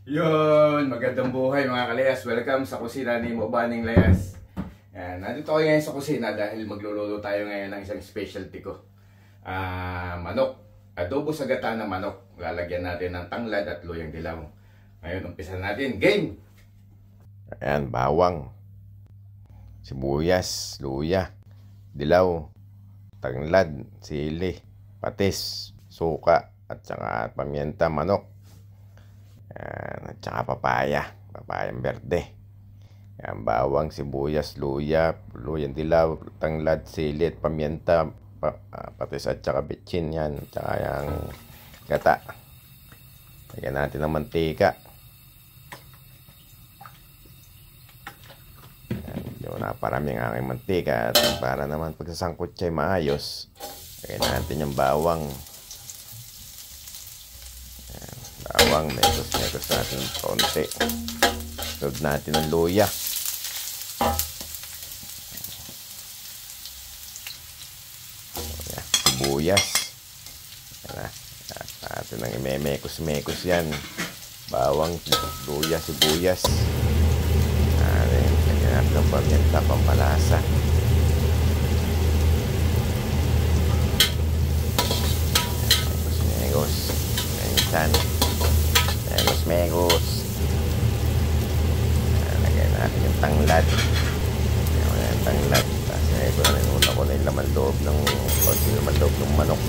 Yun, magandang buhay mga kalayas. Welcome sa kusina ni Mobaning Layas. Yan, nandito ako ngayon sa kusina dahil magluluto tayo ngayon ng isang specialty ko. Manok. Adobo sa gata ng manok. Lalagyan natin ng tanglad at luyang dilaw. Ngayon, umpisa natin. Game! Ayan, bawang, sibuyas, luya, dilaw, tanglad, sili, patis, suka, at saka pamienta, manok. At saka papayang berde. Yan, bawang, sibuyas, luya, luyang dilaw, tanglad, sili, at pamienta, patis at saka bitchin. Yan, at saka yung gata. Lagyan natin ng mantika. Yan, medyo naparami ang aking mantika at para naman pagsasangkot siya maayos. Lagyan natin yung bawang. Bawang, metos natin ng konti. Load natin ng luya. Sibuyas. Natin ng imemekos-mekos yan. Bawang, luya, sibuyas. Lagyan natin ng pamienta, pampalasa. Mekos-mekos. Ganyan. Megos. Lagyan natin yung tanglad. Yung tanglad. Kasi ito na una ko na yung laman loob ng konti laman loob ng manok.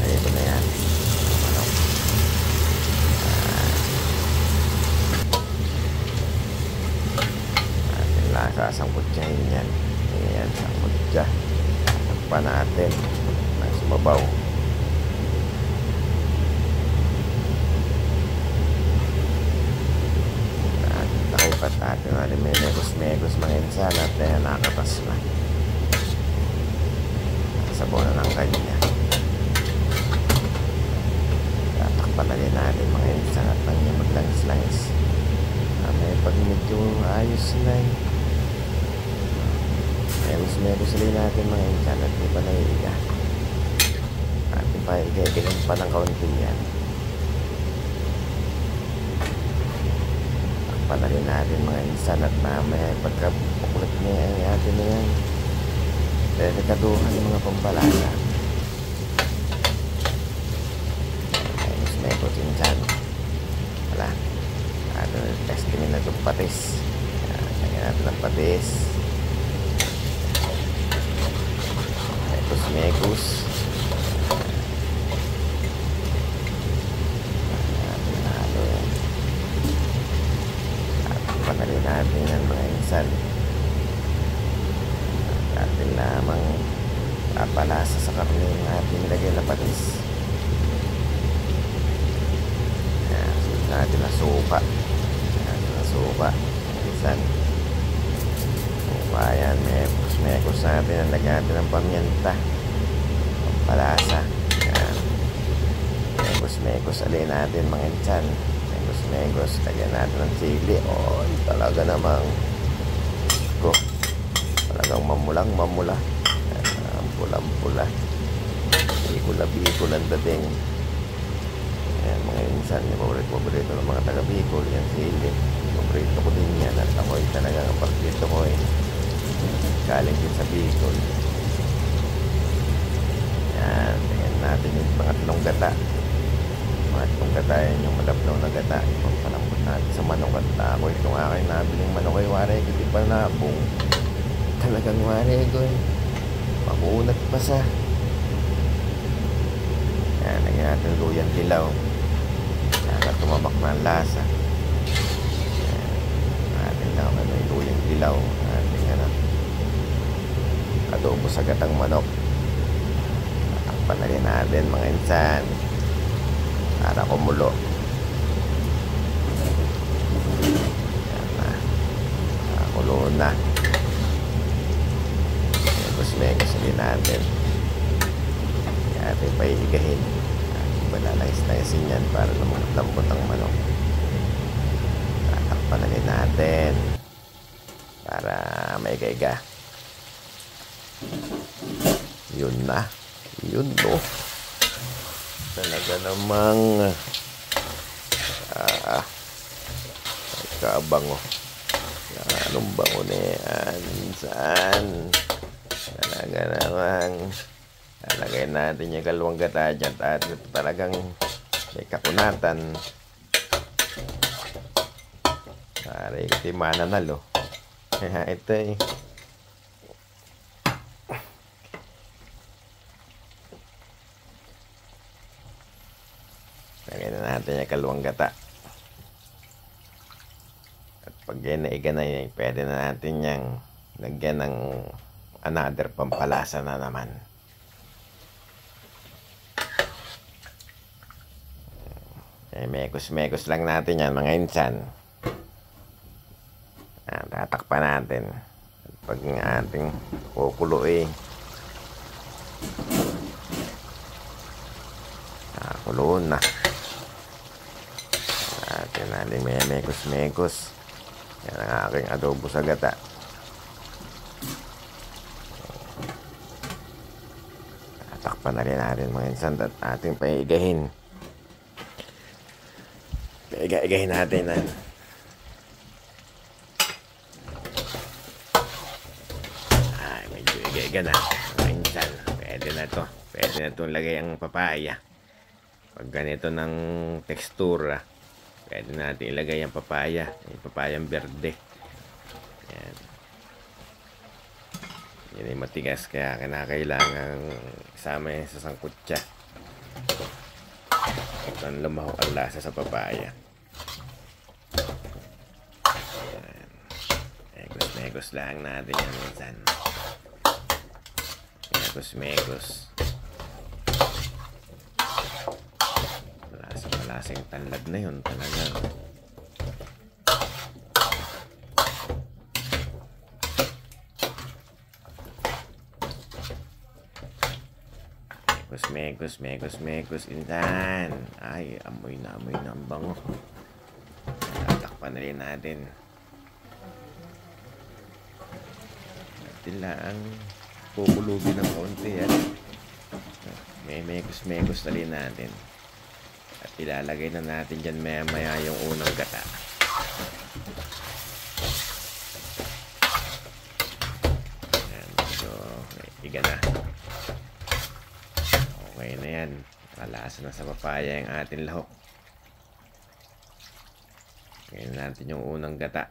Ito na yan. Manok. Natin lasa. Sangkutsahin yan. Ayan. Sangkutsa. Sangkutpa natin. Nang sumabaw. At natin natin may megos mga insan at nakatas na sabaw na ng kanya. Tatakpan na rin natin mga insan at nang maglangis-langis. May pag medyo ayos na megos rin natin mga insan at di pa naiiga at di pa igagawin pa ng kaunti yan. Panalin natin mga insan at mamaya pagkapukulit niya ay atin na yan. Delikaduhan yung mga pampalasa. Ayos na ito insan. Wala. Testingin na itong patis. Lagyan natin ng patis. Mekos. Panalin natin ang mga insan. Natin lamang papalasa sa karne yung ating nilagay na patis. Sunod natin na suka. Insan. Suka yan. Mekos natin. Ang lagyan natin ng pamienta. Pampalasa. Mekos alin natin mga insan. Megos, lagyan natin ng sili. Talaga namang talagang mamula. Pulang-pula. Bicol ang dating. Ayan mga insan, yung paborito ng mga taga-Bicol. Yan sili. Paborito ko din yan. At ako'y talagang ang paborito ko galing din sa Bicol. Yan, lagyan natin yung mga talong gata. Itong gatayan yung malablaw na gata. Pampalambot natin sa manok. At ako itong aking nabiling manok ay waray ko. Di pa na kung talagang waray ko makunat pa sa. Yan, lagyan natin luyang dilaw. Yan, tumabak na ang lasa. Yan, natin lang yung luyang dilaw. Natin adobo sa gatang manok. Tatakpan na rin natin mga insan para kumulo. Yan na. Kulo na. Megos din natin. Kaya natin paihigahin. Balalais-laisin yan para lambot ang manok. Tatakpan na rin natin para maiga-iga. Yun na. Yun no. Talaga namang Kabango. Anong bango na yan? Saan? Talaga naman. Lalagay natin yung kalawang gata dyan. At ito talagang may kakunatan. Pare, ito yung mananalo. Ito eh. Lagay na natin yung kalawang gata. At pag naiga na yun, pwede na natin yung lagyan ng another pampalasa na naman. Mekos-mekos lang natin yan mga insan. Tatakpan natin. At pag ating kukuloy, kuloon na. Atin natin may mekos-mekos. Yan ang aking adobo sa gata. Tatakpan na rin natin mga insan at ating paigahin. Paiga-igahin natin yan. Medyo iga-iga na mga insan. Pwede na to. Pwede na itong lagay ang papaya. Pag ganito ng tekstura, pwede natin ilagay ang papaya. Yung papayang berde. Yan. Yan ay matigas kaya kinakailangan isama yan sa sangkutsa. Ito ang lumaho ang lasa sa papaya. Yan. Megos-megos lang natin yan minsan. Megos-megos. Malasang tanlad na yun talaga. Megos, insan. Ay, amoy na ang bango. Tatakpan na rin natin. Natin lang kukulubin ng konti yan. May megos na rin natin. At ilalagay na natin dyan maya yung unang gata. Yan, so iga na. Okay na yan. Malasa na sa papaya yung ating lahok. Ngayon natin yung unang gata.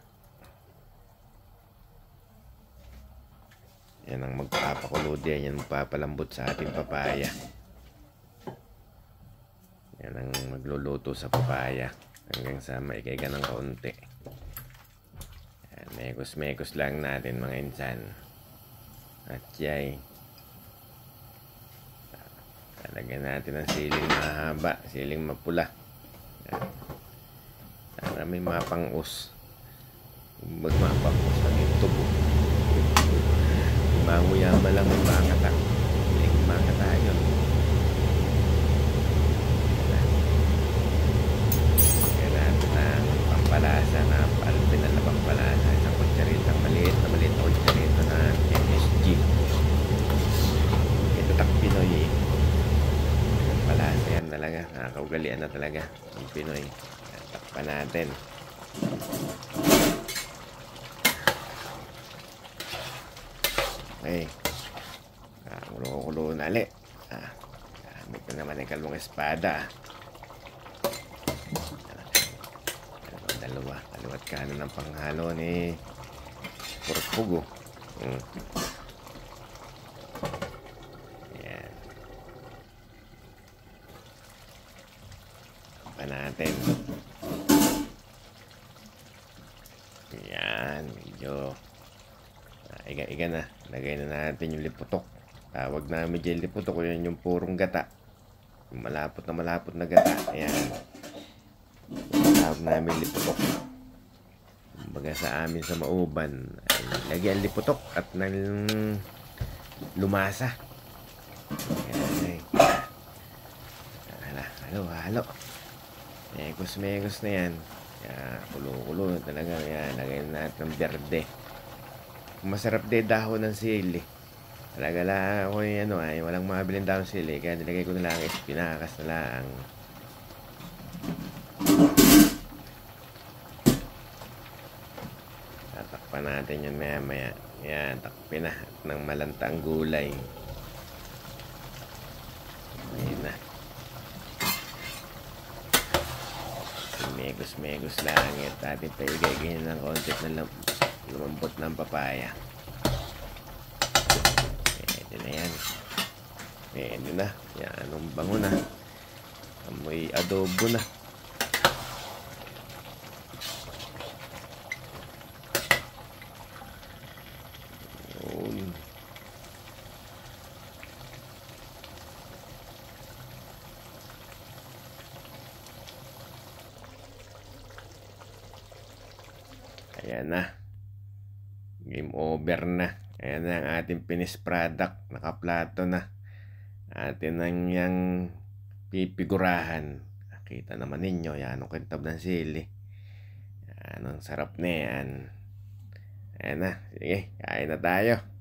Yan ang magpapakulod yan. Yan magpapalambot sa ating papaya. Yan ang magluluto sa papaya. Hanggang sa maikaiga ng kaunti. Yan, mekos lang natin mga insan. At yay. Lagyan natin ng siling mahaba, siling mapula. Para may mapang-us. Magmapang-us lang yung tubo. Manguyama lang may makata. Siling makata yun. Lagyan natin ng pampalasa na alpinal na pampalasa. Isang kutsaritang maliit na kutsaritang na MSG. Ito tak Pinoy eh. Palasa yan talaga. Nakakaugalian na talaga ang Pinoy. Takpan natin. Okay. Kulo na ulit. Gamit na naman yung kalawang espada. Dalawa. Kaliwat kanan ng panghalo ni Purpugo. Natin. Yan, medyo iga na. Lagay na natin yung liputok. Tawag namin dyan liputok. Yan yung purong gata. Yung malapot na gata. Ayan. Tawag namin liputok. Kumbaga sa amin sa Mauban, lagyan liputok at nang lumasa. Ayan. Halo. Megos na yan. Kulo talaga yan. Lagay na natin ng berde. Masarap din dahon ng sili. Talaga lang ako yung walang mabiling dahon ng sili. Kaya nilagay ko na lang espinakas na lang. pa natin yun maya. Yan, takpin na ng malantang gulay. Ayun na. Megos lang. At ating paigay ganyan ng konti na lumambot ng papaya. Pwede na yan. Pwede na. Yan, anong bango na. Amoy adobo na. Yun. Ayan na. Game over na. Ayan na ang ating finished product. Nakaplato na. Atin ang yang pipigurahan. Nakita naman ninyo. Yan ang kintab ng sili. Yan ang sarap na yan. Ayan na. Sige, kain na tayo.